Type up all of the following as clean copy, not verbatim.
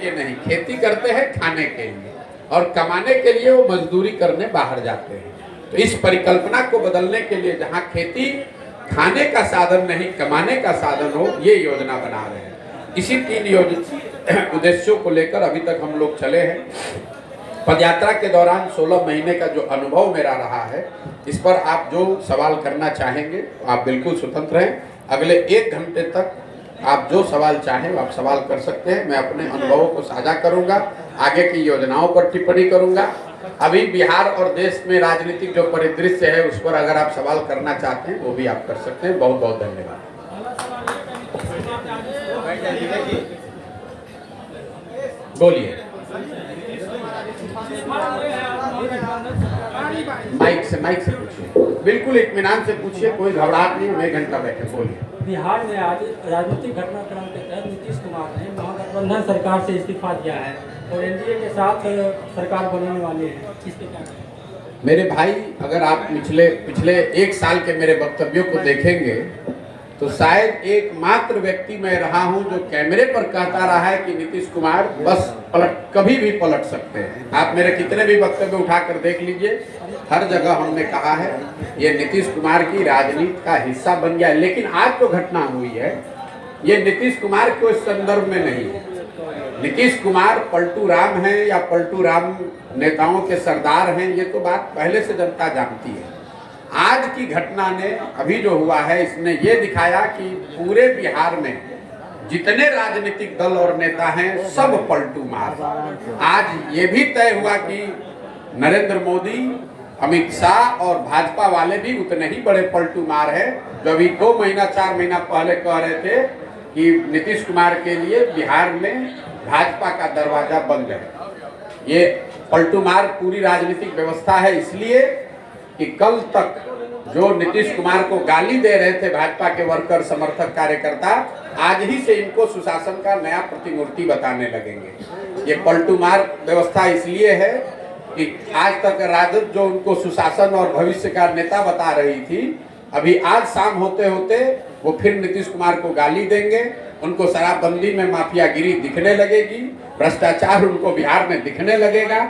लिए नहीं, खेती करते हैं खाने के लिए, और कमाने के लिए वो मजदूरी करने बाहर जाते हैं। तो इस परिकल्पना को बदलने के लिए जहाँ खेती खाने का साधन नहीं कमाने का साधन हो, ये योजना बना रहे हैं। इसी 3 उद्देश्यों को लेकर अभी तक हम लोग चले हैं। पदयात्रा के दौरान 16 महीने का जो अनुभव मेरा रहा है, इस पर आप जो सवाल करना चाहेंगे आप बिल्कुल स्वतंत्र हैं। अगले 1 घंटे तक आप जो सवाल चाहें आप सवाल कर सकते हैं। मैं अपने अनुभवों को साझा करूंगा, आगे की योजनाओं पर टिप्पणी करूंगा। अभी बिहार और देश में राजनीतिक जो परिदृश्य है उस पर अगर आप सवाल करना चाहते हैं वो भी आप कर सकते हैं। बहुत बहुत धन्यवाद। बोलिए, माइक से पूछिए, बिल्कुल इत्मीनान से पूछिए, कोई घबराहट नहीं। 1 घंटा बैठे, बोलिए। बिहार में आज राजनीतिक घटनाक्रम के तहत नीतीश कुमार ने महागठबंधन सरकार से इस्तीफा दिया है और एनडीए के साथ सरकार बनाने वाले हैं, इस पे क्या कहें? मेरे भाई, अगर आप पिछले 1 साल के मेरे वक्तव्यों को देखेंगे तो शायद एकमात्र व्यक्ति मैं रहा हूं जो कैमरे पर कहता रहा है कि नीतीश कुमार बस कभी भी पलट सकते हैं। आप मेरे कितने भी वक्तव्य उठाकर देख लीजिए, हर जगह हमने कहा है ये नीतीश कुमार की राजनीति का हिस्सा बन गया है। लेकिन आज जो घटना हुई है ये नीतीश कुमार के संदर्भ में नहीं है। नीतीश कुमार पलटू राम है या पलटू राम नेताओं के सरदार हैं, ये तो बात पहले से जनता जानती है। आज की घटना ने अभी जो हुआ है इसने ये दिखाया कि पूरे बिहार में जितने राजनीतिक दल और नेता हैं सब पलटू मार। आज ये भी तय हुआ कि नरेंद्र मोदी, अमित शाह और भाजपा वाले भी उतने ही बड़े पलटू मार है जो अभी 2 महीना 4 महीना पहले कह रहे थे कि नीतीश कुमार के लिए बिहार में भाजपा का दरवाजा बंद है। ये पलटू मार पूरी राजनीतिक व्यवस्था है, इसलिए कि कल तक जो नीतीश कुमार को गाली दे रहे थे भाजपा के वर्कर, समर्थक, कार्यकर्ता, आज ही से इनको सुशासन का नया प्रतिमूर्ति बताने लगेंगे। ये पलटू मार व्यवस्था इसलिए है कि आज तक राजद जो उनको सुशासन और भविष्य का नेता बता रही थी, अभी आज शाम होते होते वो फिर नीतीश कुमार को गाली देंगे। उनको शराबबंदी में माफियागिरी दिखने लगेगी, भ्रष्टाचार उनको बिहार में दिखने लगेगा।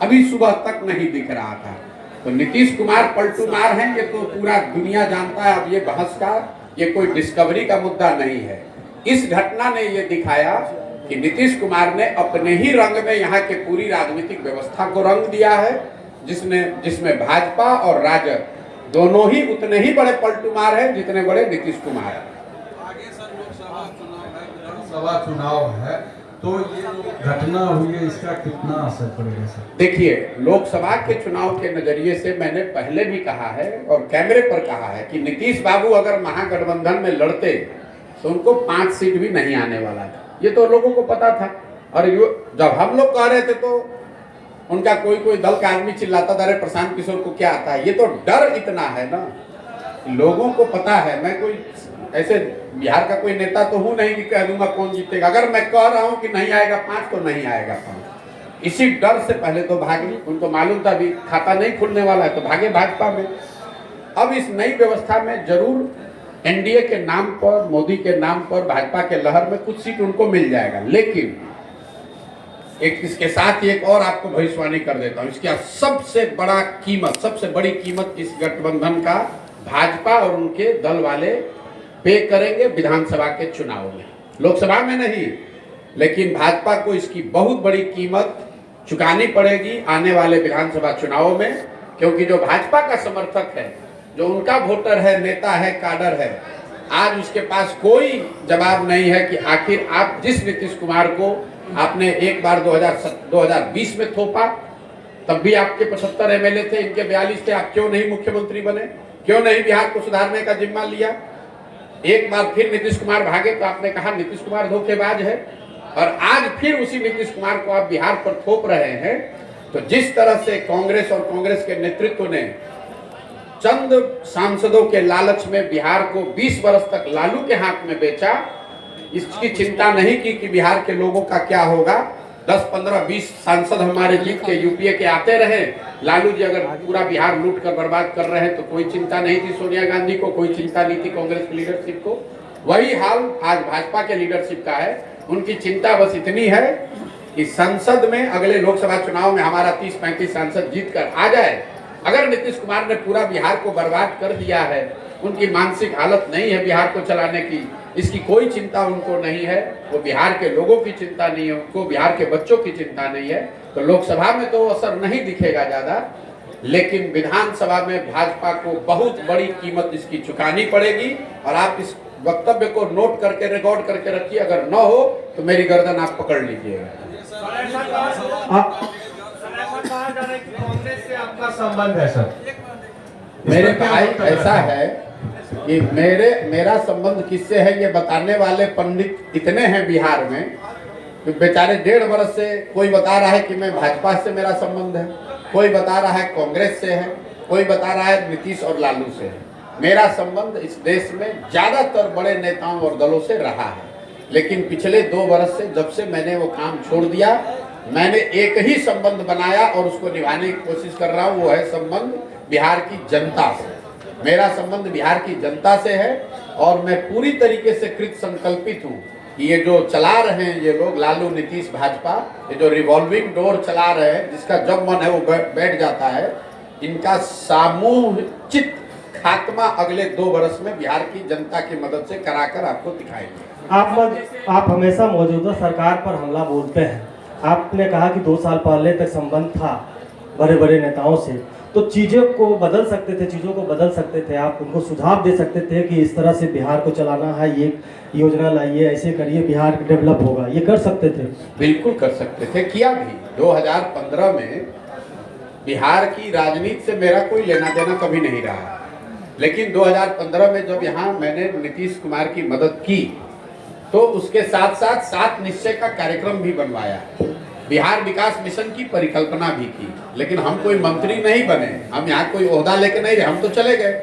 अभी सुबह तक नहीं दिख रहा था। तो नीतीश कुमार पलटू मार हैं ये तो पूरा दुनिया जानता है। अब ये बहस का, ये कोई डिस्कवरी का मुद्दा नहीं है। इस घटना ने ये दिखाया कि नीतीश कुमार ने अपने ही रंग में यहाँ के पूरी राजनीतिक व्यवस्था को रंग दिया है, जिसमें भाजपा और राजद दोनों ही उतने ही बड़े पलटू मार है जितने बड़े नीतीश कुमार है। आगे सर लोकसभा चुनाव है, विधानसभा चुनाव है, तो ये घटना हुई है, इसका कितना असर पड़ेगा सर? देखिए, लोकसभा के चुनाव के नजरिए से मैंने पहले भी कहा है और कैमरे पर कहा है कि नीतीश बाबू अगर महागठबंधन में लड़ते तो उनको 5 सीट भी नहीं आने वाला था। ये तो लोगों को पता था। और जब हम लोग कह रहे थे तो उनका कोई दल का आदमी चिल्लाता था, अरे प्रशांत किशोर को क्या आता है। ये तो डर इतना है ना, लोगों को पता है। मैं कोई ऐसे बिहार का कोई नेता तो हूं नहीं कि कह दूंगा कौन जीतेगा। अगर मैं कह रहा हूं कि नहीं आएगा 5 तो नहीं आएगा 5। इसी डर से पहले तो भागे, उनको मालूम था अभी खाता नहीं खुलने वाला है तो भागे भाजपा में। अब इस नई व्यवस्था में जरूर एनडीए के नाम पर, मोदी के नाम पर, भाजपा के लहर में कुछ सीट उनको मिल जाएगा। लेकिन इसके साथ ही एक और आपको भविष्यवाणी कर देता हूं, इसकी सबसे बड़ी कीमत इस गठबंधन का भाजपा और उनके दल वाले पे करेंगे विधानसभा के चुनाव में। लोकसभा में नहीं, लेकिन भाजपा को इसकी बहुत बड़ी कीमत चुकानी पड़ेगी आने वाले विधानसभा चुनाव में। क्योंकि जो भाजपा का समर्थक है, जो उनका वोटर है, नेता है, काडर है, आज उसके पास कोई जवाब नहीं है कि आखिर आप जिस नीतीश कुमार को आपने एक बार 2020 में थोपा, तब भी आपके 75 एमएलए थे, इनके 42 थे, आप क्यों नहीं मुख्यमंत्री बने? क्यों नहीं बिहार को सुधारने का जिम्मा लिया? एक बार फिर नीतीश कुमार भागे तो आपने कहा नीतीश कुमार धोखेबाज है, और आज फिर उसी नीतीश कुमार को आप बिहार पर थोप रहे हैं। तो जिस तरह से कांग्रेस और कांग्रेस के नेतृत्व ने चंद सांसदों के लालच में बिहार को 20 वर्ष तक लालू के हाथ में बेचा, इसकी चिंता नहीं की कि बिहार के लोगों का क्या होगा। 10, 15, 20 सांसद हमारे जीत के यूपीए के आते रहे, लालू जी अगर पूरा बिहार लूट कर बर्बाद कर रहे हैं तो कोई चिंता नहीं थी सोनिया गांधी को, कोई चिंता नहीं थी कांग्रेस की लीडरशिप को। वही हाल आज भाजपा के लीडरशिप का है। उनकी चिंता बस इतनी है कि संसद में अगले लोकसभा चुनाव में हमारा 30-35 सांसद जीत कर आ जाए। अगर नीतीश कुमार ने पूरा बिहार को बर्बाद कर दिया है, उनकी मानसिक हालत नहीं है बिहार को चलाने की, इसकी कोई चिंता उनको नहीं है, वो बिहार के लोगों की चिंता नहीं है, उनको बिहार के बच्चों की चिंता नहीं है, तो लोकसभा में तो असर नहीं दिखेगा ज़्यादा, लेकिन विधानसभा में भाजपा को बहुत बड़ी कीमत इसकी चुकानी पड़ेगी। और आप इस वक्तव्य को नोट करके रिकॉर्ड करके रखिए, अगर न हो तो मेरी गर्दन आप पकड़ लीजिएगा। कांग्रेस से आपका संबंध है सर? मेरे भाई ऐसा है कि मेरा संबंध किससे है ये बताने वाले पंडित इतने हैं बिहार में कि बेचारे 1.5 वर्ष से कोई बता रहा है कि मैं भाजपा से मेरा संबंध है, कोई बता रहा है कांग्रेस से है, कोई बता रहा है नीतीश और लालू से है। मेरा संबंध इस देश में ज्यादातर बड़े नेताओं और दलों से रहा है, लेकिन पिछले 2 वर्ष से जब से मैंने वो काम छोड़ दिया, मैंने एक ही संबंध बनाया और उसको निभाने की कोशिश कर रहा हूँ, वो है संबंध बिहार की जनता से। मेरा संबंध बिहार की जनता से है और मैं पूरी तरीके से कृत संकल्पित हूँ कि ये जो चला रहे हैं ये लोग, लालू, नीतीश, भाजपा, ये जो रिवॉल्विंग डोर चला रहे हैं, जिसका जब मन है वो बैठ जाता है, इनका सामूहिक खात्मा अगले 2 वर्ष में बिहार की जनता की मदद से कराकर आपको दिखाएंगे। आप हमेशा मौजूदा सरकार पर हमला बोलते हैं। आपने कहा कि 2 साल पहले तक संबंध था बड़े बड़े नेताओं से, तो चीज़ों को बदल सकते थे, आप उनको सुझाव दे सकते थे कि इस तरह से बिहार को चलाना है, ये योजना लाइए, ऐसे करिए, बिहार डेवलप होगा, ये कर सकते थे? बिल्कुल कर सकते थे, किया भी। 2015 में बिहार की राजनीति से मेरा कोई लेना देना कभी नहीं रहा, लेकिन 2015 में जब यहाँ मैंने नीतीश कुमार की मदद की तो उसके साथ साथ 7 निश्चय का कार्यक्रम भी बनवाया, बिहार विकास मिशन की परिकल्पना भी की, लेकिन हम कोई मंत्री नहीं बने, हम यहाँ कोई ओहदा लेके नहीं रहे, हम तो चले गए।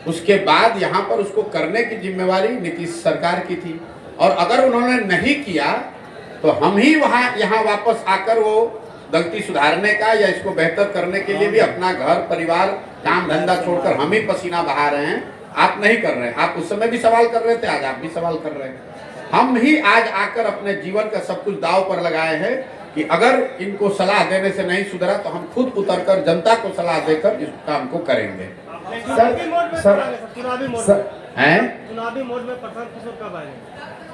उसके बाद यहाँ पर उसको करने की जिम्मेवारी नीतीश सरकार की थी, और अगर उन्होंने नहीं किया तो हम ही यहाँ वापस आकर वो गलती सुधारने का या इसको बेहतर करने के लिए भी अपना घर परिवार काम धंधा छोड़कर हम ही पसीना बहा रहे हैं। आप नहीं कर रहे हैं, आप उस समय भी सवाल कर रहे थे, आज आप भी सवाल कर रहे हैं। हम ही आज आकर अपने जीवन का सब कुछ दांव पर लगाए हैं कि अगर इनको सलाह देने से नहीं सुधरा तो हम खुद उतरकर जनता को सलाह देकर इस काम को करेंगे। चुनावी मोड में प्रशांत किशोर कब आएंगे?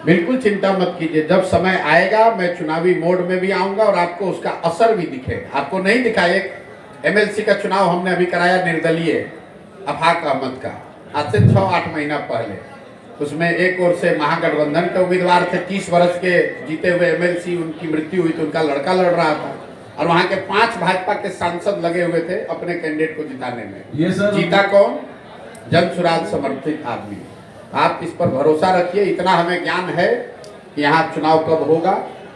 बिल्कुल चिंता मत कीजिए, जब समय आएगा मैं चुनावी मोड में भी आऊंगा और आपको उसका असर भी दिखेगा। आपको नहीं दिखा, एक MLC का चुनाव हमने अभी कराया निर्दलीय अफाक अहमद का, आज से 6-8 महीना पहले। उसमें एक ओर से महागठबंधन के उम्मीदवार थे, 30 वर्ष के जीते हुए MLC, उनकी मृत्यु हुई तो उनका लड़का लड़ रहा था, और वहाँ के 5 भाजपा के सांसद लगे हुए थे अपने कैंडिडेट को जिताने में। जीता कौन? जनसुराज समर्थित आदमी। आप इस पर भरोसा रखिए, इतना हमें ज्ञान है कि यहाँ चुनाव कब होगा।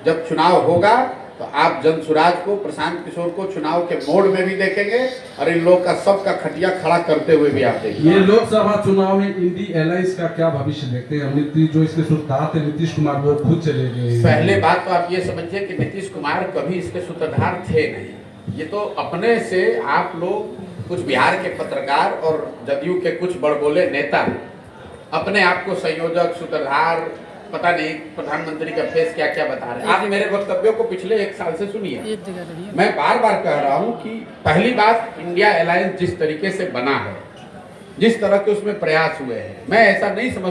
जब चुनाव होगा तो आप जनसुराज को, प्रशांत किशोर को चुनाव के मोड में भी देखेंगे और इन लोग का सबका खटिया खड़ा करते हुए भी आप देखेंगे। ये लोकसभा चुनाव में इंडी एलायंस का क्या भविष्य देखते हैं? नीतीश जो इसके सूत्रधार थे नीतीश कुमार, वो खुद चले गए। पहले बात तो आप ये समझिए कि नीतीश कुमार कभी इसके सूत्रधार थे नहीं। ये तो अपने से आप लोग कुछ बिहार के पत्रकार और जदयू के कुछ बड़बोले नेता अपने आप को संयोजक, सूत्रधार, पता नहीं प्रधानमंत्री का फेस क्या क्या बता रहे हैं। आप मेरे वक्तव्यों को पिछले 1 साल से सुनिए। मैं बार बार कह रहा हूं कि पहली बात, इंडिया अलायंस जिस तरीके से बना है, जिस तरह के उसमें प्रयास हुए हैं, मैं ऐसा नहीं समझता